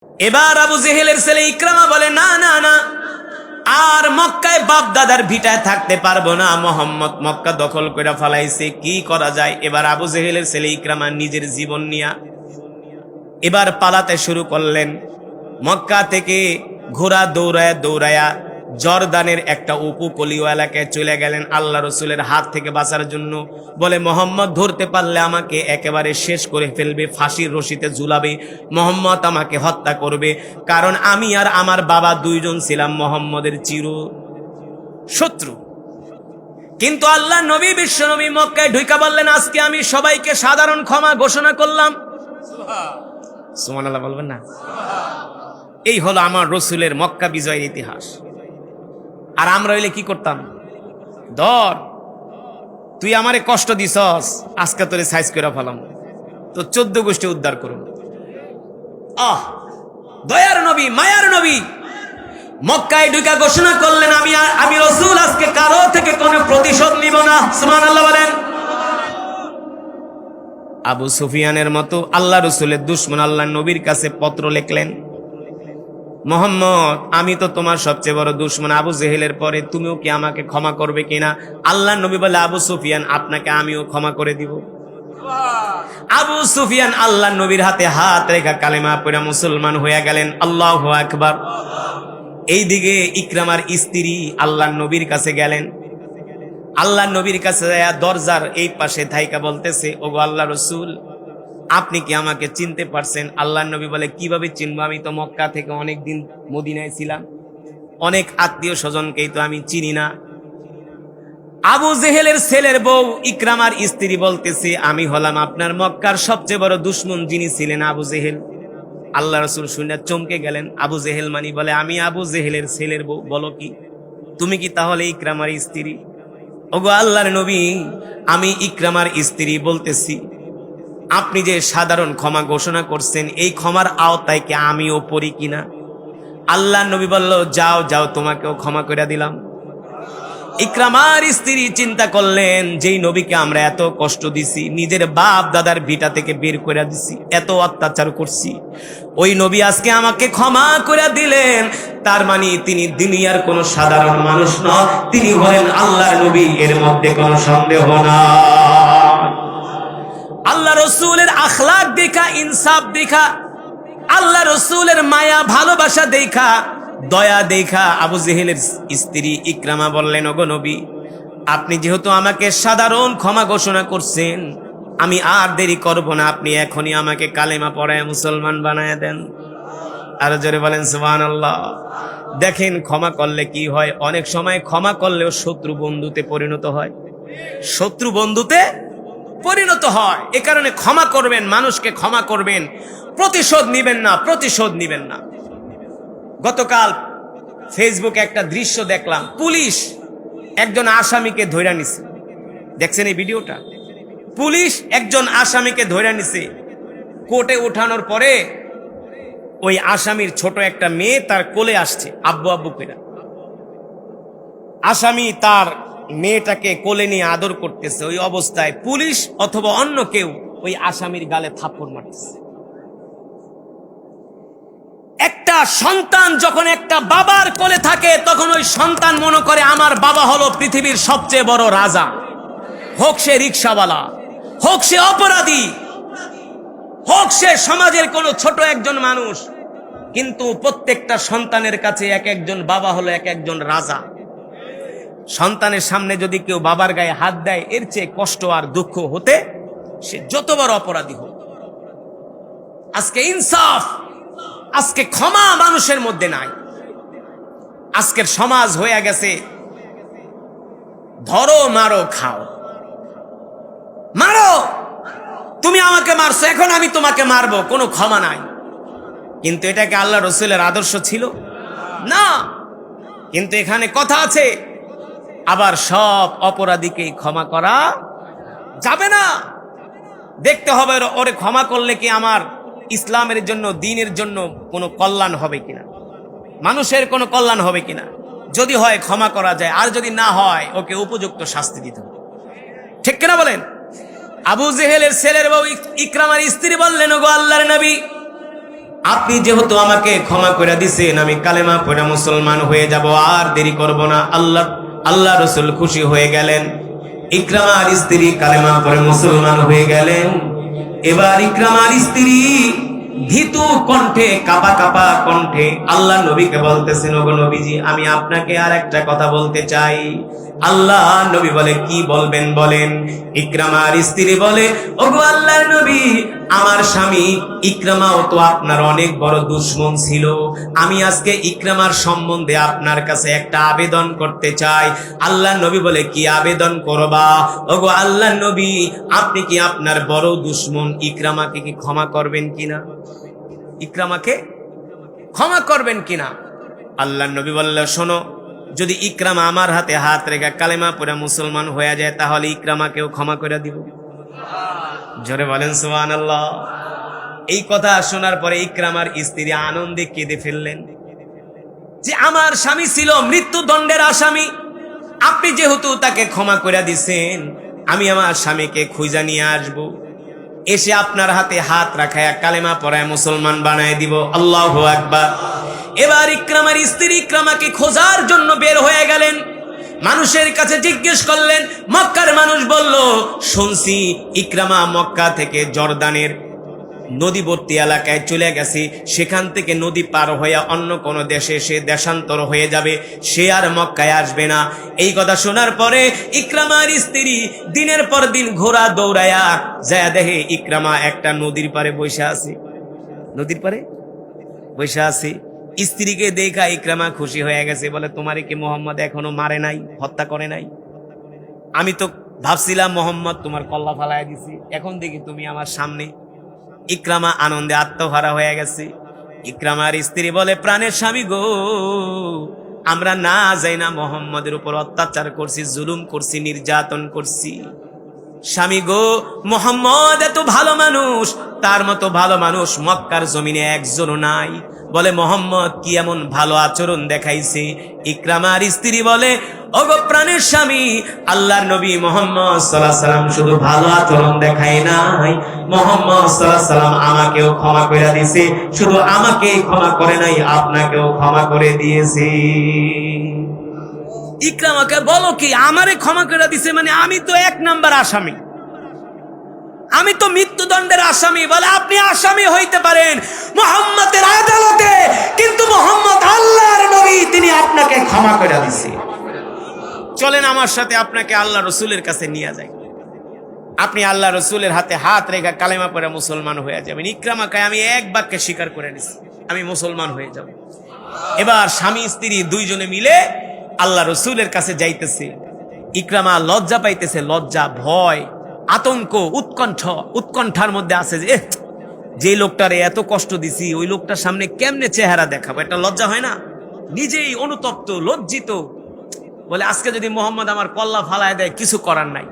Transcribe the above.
এবার আবু জেহেলের ছেলে ইকরামা বলে, না না না, আর মক্কায় বাপ দাদার ভিটায় থাকতে পারবো না, মোহাম্মদ মক্কা দখল করে ফেলাইছে, কি করা যায়। এবার আবু জেহেলের ছেলে ইকরামা নিজের জীবন নিয়া এবার পালাতে শুরু করলেন। মক্কা থেকে ঘোড়া দৌড়ায়া দৌড়ায়া জর্দানের একটা উপকূলীয় এলাকায় চলে গেলেন আল্লাহ রসুলের হাত থেকে বাঁচার জন্য। বলে, মোহাম্মদ ধরতে পারলে আমাকে একেবারে শেষ করে ফেলবে, ফাঁসির রশিতে ঝুলাবে, মোহাম্মদ আমাকে হত্যা করবে, কারণ আমি আর আমার বাবা দুইজন ছিলাম মোহাম্মদের চির শত্রু। কিন্তু আল্লাহ নবী বিশ্ব নবী মক্কায় ঢুকা বললেন, আজকে আমি সবাইকে সাধারণ ক্ষমা ঘোষণা করলাম। সুবহানাল্লাহ বলবেন না? এই হলো আমার রসুলের মক্কা বিজয়ের ইতিহাস। আর আমরা হইলে কি করতাম? ধর, তুই আমারে কষ্ট দিছস, আজকে তোরে সাইজ করে ফেলাম, তো 14 গোষ্ঠী উদ্ধার করুন। দয়ার নবী, মায়ার নবী মক্কায় ঢুকা ঘোষণা করলেন, আমি রসুল আজকে কারো থেকে কোনো প্রতিশোধ নিব না। সুবহানাল্লাহ বলেন। আবু সুফিয়ানের মতো আল্লাহ রসুলের দুশমন আল্লাহ নবীর কাছে পত্র লিখলেন, মোহাম্মদ, আমি তো তোমার সবচেয়ে বড় দুশমন আবু জেহেলের পরে, তুমিও কি আমাকে ক্ষমা করবে কিনা? আল্লাহ নবী বলে, আবু সুফিয়ান, আপনাকে আমিও ক্ষমা করে দিব। আবু সুফিয়ান আল্লাহ নবীর হাতে হাত রেখা কালেমা পড়ে মুসলমান হয়ে গেলেন। আল্লাহু আকবার। এইদিকে ইকরামার স্ত্রী আল্লাহ নবীর কাছে গেলেন। আল্লাহ নবীর কাছে দরজার এই পাশে থাইকা বলতেছে, ওগো আল্লাহ রসুল, আপনি কি আমাকে চিনতে পারছেন? আল্লাহ নবী বলে, কিভাবে চিনবো? আমি তো মক্কা থেকে অনেকদিন মদিনায় ছিলাম, অনেক আত্মীয় স্বজনকেই তো আমি চিনি না। আবু জেহেলের ছেলের বউ ইকরামার স্ত্রী বলতেছে, আমি হলাম আপনার মক্কার সবচেয়ে বড় দুশমন, যিনি ছিলেন আবু জেহেল। আল্লাহ রসুল শুনে চমকে গেলেন। আবু জেহেল মানি? বলে, আমি আবু জেহেলের ছেলের বউ। বলো কি, তুমি কি তাহলে ইকরামার স্ত্রী? ওগো আল্লাহর নবী, আমি ইকরামার স্ত্রী বলতেছি, আপনি যে সাধারণ ক্ষমা ঘোষণা করছেন, এই ক্ষমার আওতায় কি আমিও পড়ি কিনা? আল্লাহ নবী বলল, যাও যাও, তোমাকেও ক্ষমা করে দিলাম। ইকরামার স্ত্রী চিন্তা করলেন, যেই নবীকে আমরা এত কষ্ট দিছি, নিজের বাপ দাদার ভিটা থেকে বের করে দিছি, এত অত্যাচার করছি, ওই নবী আজকে আমাকে ক্ষমা করে দিলেন, তার মানে তিনি দুনিয়ার কোনো সাধারণ মানুষ নয়, তিনি হলেন আল্লাহর নবী, এর মধ্যে কোনো সন্দেহ না। আল্লাহ রসুলের আখলাক দেখা, ইনসাফ দেখা, আল্লাহ রসুলের মায়া ভালোবাসা দেখা, দয়া দেখা আবু জেহেলের স্ত্রী ইকরামা বললেন, ওগো নবী, আপনি যেহেতু আমাকে সাধারণ ক্ষমা ঘোষণা করছেন, আমি আর দেরি করব না, আপনি এখনই আমাকে কালেমা পড়ায় মুসলমান বানায় দেন। আর জোরে বলেন সুবহানাল্লাহ। দেখেন ক্ষমা করলে কি হয়, অনেক সময় ক্ষমা করলেও শত্রু বন্ধুতে পরিণত হয়, শত্রু বন্ধুতে পরিণত হয়। এ কারণে ক্ষমা করবেন, মানুষকে ক্ষমা করবেন, প্রতিশোধ নিবেন না, প্রতিশোধ নিবেন না। গতকাল ফেসবুকে একটা দৃশ্য দেখলাম, পুলিশ একজন আসামিকে ধইরা নিছে। দেখছেন এই ভিডিওটা? পুলিশ একজন আসামিকে ধইরা নিছে। কোর্টে ওঠানোর পরে ওই আসামির ছোট একটা মেয়ে তার কোলে আসছে, আব্বু আব্বু করে। আসামি তার মেয়েটাকে কোলে নিয়ে আদর করতেছে, ওই অবস্থায় পুলিশ অথবা অন্য কেউ ওই আসামির গালে থাপ্পড় মারতেছে। একটা সন্তান যখন একটা বাবার কোলে থাকে, তখন ওই সন্তান মনে করে আমার বাবা হলো পৃথিবীর সবচেয়ে বড় রাজা, হোক সে রিক্সাওয়ালা, হোক সে অপরাধী, হোক সে সমাজের কোনো ছোট একজন মানুষ, কিন্তু প্রত্যেকটা সন্তানের কাছে এক একজন বাবা হলো এক একজন রাজা। সন্তানের সামনে যদি কেউ বাবার গায়ে হাত দেয়, এর চেয়ে কষ্ট আর দুঃখ হতে সে যত বড় অপরাধী হোক। আজকে ইনসাফ, আজকে ক্ষমা মানুষের মধ্যে নাই। আজকের সমাজ হয়ে গেছে ধরো মারো খাও, মারো, তুমি আমাকে মারছো, এখন আমি তোমাকে মারবো, কোনো ক্ষমা নাই। কিন্তু এটা কি আল্লাহ রসুলের আদর্শ ছিল? না। কিন্তু এখানে কথা আছে, আবার সব অপরাধীকেই ক্ষমা করা যাবে না। দেখতে হবে ওরে ক্ষমা করলে কি আমার ইসলামের জন্য, দ্বীনের জন্য কোনো কল্যাণ হবে কিনা, মানুষের কোনো কল্যাণ হবে কিনা। যদি হয় ক্ষমা করা যায়, আর যদি না হয় ওকে উপযুক্ত শাস্তি দিতে হবে। ঠিক কিনা বলেন? আবু জেহেলের ছেলের বউ ইকরামার স্ত্রী বললেন, ওগো আল্লাহর নবী, আপনি যেহেতু আমাকে ক্ষমা করে দিছেন, আমি কালেমা পড়ে মুসলমান হয়ে যাব, আর দেরি করব না। আল্লাহ রসুল খুশি হয়ে গেলেন। ইকরামার স্ত্রী কালেমা পড়ে মুসলমান হয়ে গেলেন। এবার ইকরামার স্ত্রী ভীতু কণ্ঠে, কাপা কাপা কণ্ঠে আল্লাহ নবীকে বলতেছেন, ওগো নবীজি, আমি আপনাকে আর একটা কথা বলতে চাই। আল্লাহ নবী বলে, কি বলবেন বলেন। ইকরামার স্ত্রী বলে, ওগো আল্লাহর নবী, আমার স্বামী ইকরামাও তো আপনার অনেক বড় দুশমন ছিল। আমি আজকে ইকরামার সম্বন্ধে আপনার কাছে একটা আবেদন করতে চাই। আল্লাহ নবী বলে, কি আবেদন করবা? ওগো আল্লাহ নবী, আপনি কি আপনার বড় দুশমন ইকরামাকে কি ক্ষমা করবেন কিনা? ইকরামাকে ক্ষমা করবেন কিনা? আল্লাহ নবী বলল, শোনো, যদি ইকরামা আমার হাতে হাত রেখে কালেমা পড়ে মুসলমান হয়ে যায়, তাহলে ইকরামাকেও ক্ষমা করে দিব। জোরে বলেন সুবহানাল্লাহ। এই কথা শোনার পরে ইকরামার স্ত্রী আনন্দে কেঁদে ফেললেন, যে আমার স্বামী ছিল মৃত্যুদণ্ডের আসামি, আপনি যেহেতু তাকে ক্ষমা করে দিছেন, আমি আমার স্বামীকে খুঁজে নিয়ে আসবো, এসে আপনার হাতে হাত রাখায় কালেমা পড়ায় মুসলমান বানায় দিব। আল্লাহু আকবার। এবার ইকরামার স্ত্রী ইকরামাকে খোঁজার জন্য বের হয়ে গেলেন। মানুষের কাছে জিজ্ঞেস করলেন, মক্কার মানুষ বলল, শুনছি ইকরামা মক্কা থেকে জর্দানের নদীবর্তী এলাকায় চলে গেছে, সেখান থেকে নদী পার হয়ে অন্য কোনো দেশে সে দেশান্তর হয়ে যাবে, সে আর মক্কায় আসবে না। এই কথা শোনার পরে ইকরামার স্ত্রী দিনের পর দিন ঘোড়া দৌড়ায়া যায় দেখে ইকরামা একটা নদীর পারে বসে আছে। নদীর পারে বসে আছে। স্ত্রীকে দেখা ইকরামা খুশি হয়ে গেছে, বলে, তোমারে কি মোহাম্মদ এখনো মারে নাই, হত্যা করে নাই? আমি তো ভাবছিলাম মোহাম্মদ তোমার কল্লা ফালায় দিছি, এখন দেখি তুমি আমার সামনে। ইকরামা আনন্দে আত্মহারা হয়ে গেছে। ইকরামার স্ত্রী বলে, প্রাণের স্বামী গো, আমরা না যাই না মোহাম্মদের উপর অত্যাচার করছি, জুলুম করছি, নির্যাতন করছি। স্বামী গো, মোহাম্মদ এত ভালো মানুষ, তার মতো ভালো মানুষ মক্কার জমিনে একজনও নাই। বলে, মোহাম্মদ কি এমন ভালো আচরণ দেখাইছে? ইকরামার স্ত্রী বলে, ওগো প্রাণের স্বামী, আল্লাহর নবী মুহাম্মদ সাল্লাল্লাহু আলাইহি সাল্লাম শুধু ভালো আচরণ দেখায় নাই, মুহাম্মদ সাল্লাল্লাহু আলাইহি সাল্লাম আমাকেও ক্ষমা করে দিয়েছে। শুধু আমাকেই ক্ষমা করে নাই, আপনাকেও ক্ষমা করে দিয়েছে। ইকরামাকে বলো কি, আমারে ক্ষমা করে দিছে মানে আমি তো এক নাম্বার আসামি, আমি তো মৃত্যুদণ্ডের আসামি। বলে, আপনি আসামি হইতে পারেন মুহাম্মদের আদালতে, কিন্তু মুহাম্মদ আল্লাহর নবী, তিনি আপনাকে ক্ষমা করে দিছে। চলেন আমার সাথে, আপনাকে আল্লাহ রসুলের কাছে নিয়ে যাই। আপনি আল্লাহ রসুলের হাতে হাত রেখে কালেমা পড়ে মুসলমান হয়ে যাবেন। ইকরামাকে আমি এক বাক্যে স্বীকার করে নিছি, আমি মুসলমান হয়ে যাব। এবার স্বামী স্ত্রী দুইজনে মিলে আল্লাহ রসুলের কাছে যাইতেছে। ইকরামা লজ্জা পাইতেছে, লজ্জা, ভয়, আতঙ্ক, উৎকণ্ঠার মধ্যে আছে যে লোকটারে এত কষ্ট দিছি, ওই লোকটার সামনে কেমনে চেহারা দেখাবো, একটা লজ্জা হয় না? নিজেই অনুতপ্ত, লজ্জিত। বলে, আজকে যদি মোহাম্মদ আমার কল্লা ফালায় দেয়, কিছু করার নাই।